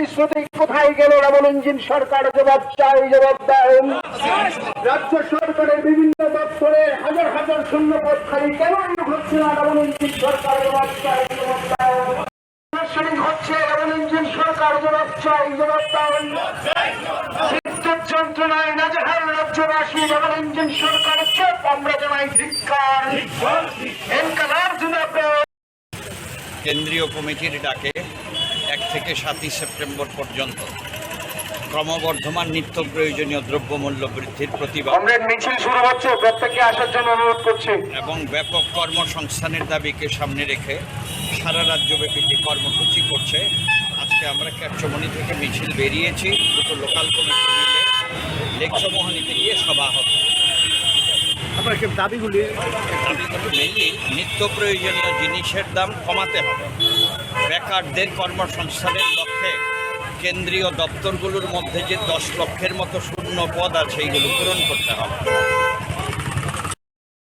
প্রতিশ্রুতি কোথায় গেল? ডাবল ইঞ্জিন সরকার জবাব চাই, জবাব দেন। রাজ্য সরকারের বিভিন্ন দপ্তরে হাজার হাজার শূন্যপদ খালি কেন হচ্ছে না? ডাবল ইঞ্জিন সরকার জবাব চাই, জবাব দেন। হচ্ছে ডাবল ইঞ্জিন সরকার জবাব চাই, জবাব দেন। বিদ্যুৎ যন্ত্রণায় নাজেহাল রাজ্যবাসী, ডাবল ইঞ্জিন সরকার চোখ আমরা জানাই ধিক্কার। ইনকিলাব জিন্দাবাদ। কেন্দ্রীয় কমিটির ডাকে 1 থেকে 7 সেপ্টেম্বর পর্যন্ত ক্রমবর্ধমান নিত্য প্রয়োজনীয় দ্রব্যমূল্য বৃদ্ধির প্রতিবাদ মিছিল শুরু হচ্ছে, প্রত্যেককে আসার জন্য অনুরোধ করছি এবং ব্যাপক কর্মসংস্থানের দাবিকে সামনে রেখে সারা রাজ্যব্যাপী যে কর্মসূচি করছে। আজকে আমরা ক্যাপচমনি থেকে মিছিল বেরিয়েছি, দুটো লোকাল কমিটি মিলে লেকসমোহনীতে গিয়ে সভা হবে। দাবিগুলো মেনলি নিত্য প্রয়োজনীয় জিনিসের দাম কমাতে হবে, বেকারদের কর্মসংস্থানের লক্ষ্যে কেন্দ্রীয় দপ্তরগুলোর মধ্যে যে 10 লক্ষের মতো শূন্য পদ আছে এইগুলো পূরণ করতে হবে।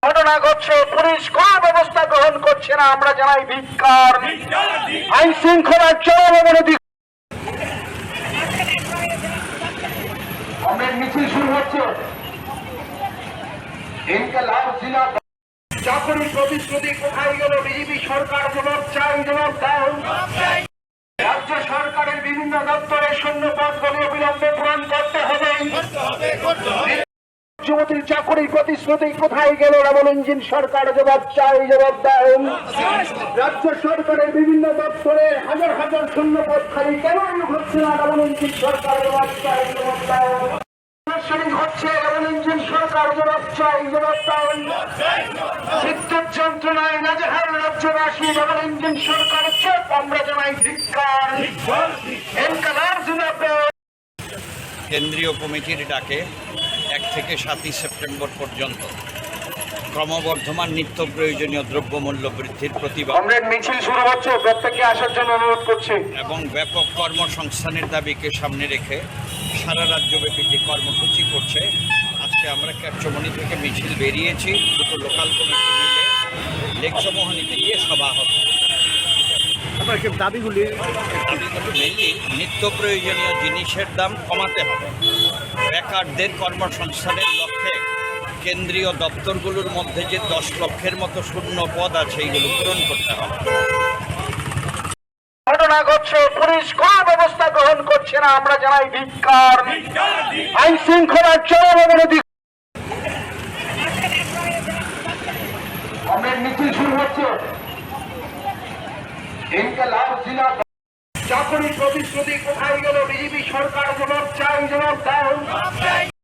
ঘটনা ঘটছে, পুলিশ কোন ব্যবস্থা গ্রহণ করছে না, আমরা জানাই ধিক্কার। আইন শৃঙ্খলার চরম অবনতি। মিছিল শুরু হচ্ছে। ইনকিলাব জিন্দাবাদ। চাকরি প্রতিশ্রুতি কোথায় গেল? বিজেপি সরকার জবাব চাই, জবাব দেন। রাজ্য সরকারের বিভিন্ন দপ্তরে শূন্য পদগুলি অবিলম্বে পূরণ করতে হবে। মুখ্যমন্ত্রীর চাকরি প্রতিশ্রুতি কোথায় গেল? ডাবল ইঞ্জিন সরকার জবাব চাই, জবাব দেন। রাজ্য সরকারের বিভিন্ন দপ্তরে হাজার হাজার শূন্য পদ খালি কেন হচ্ছে না? ডাবল ইঞ্জিন সরকার জবাব চাই, জবাব দেন। হচ্ছে ডাবল ইঞ্জিন সরকার জবাব চাই, জবাব দেন। বিদ্যুৎ যন্ত্রণায় নাজেহাল রাজ্যবাসী, ডাবল ইঞ্জিন সরকার চোখ আমরা জানাই ধিক্কার। ইনকিলাব জিন্দাবাদ। কেন্দ্রীয় কমিটির ডাকে 1 থেকে 7 সেপ্টেম্বর পর্যন্ত ক্রমবর্ধমান নিত্য প্রয়োজনীয় দ্রব্যমূল্য বৃদ্ধির প্রতিবাদ মিছিল শুরু হচ্ছে, প্রত্যেককে আসার জন্য অনুরোধ করছি এবং ব্যাপক কর্মসংস্থানের দাবিকে সামনে রেখে সারা রাজ্যব্যাপী যে কর্মসূচি করছে। আজকে আমরা ক্যাপচমনি থেকে মিছিল বেরিয়েছি, দুটো লোকাল কমিটি মিলে লেকসমোহনীতে গিয়ে সভা হবে। দাবিগুলো মেনলি নিত্য প্রয়োজনীয় জিনিসের দাম কমাতে হবে, বেকারদের কর্মসংস্থানের লক্ষ্যে কেন্দ্রীয় দপ্তরগুলোর মধ্যে যে 10 লক্ষের মতো শূন্য পদ আছে এইগুলো পূরণ করতে হবে। ঘটনা ঘটছে, পুলিশ কোন ব্যবস্থা গ্রহণ করছে না, আমরা জানাই ধিক্কার। আইন শৃঙ্খলার চরম অবনতি। মিছিল শুরু হচ্ছে। ইনকিলাব জিন্দাবাদ। চাকরি প্রতিশ্রুতি কোথায় গেল? বিজেপি সরকার জবাব চাই, জবাব দেন।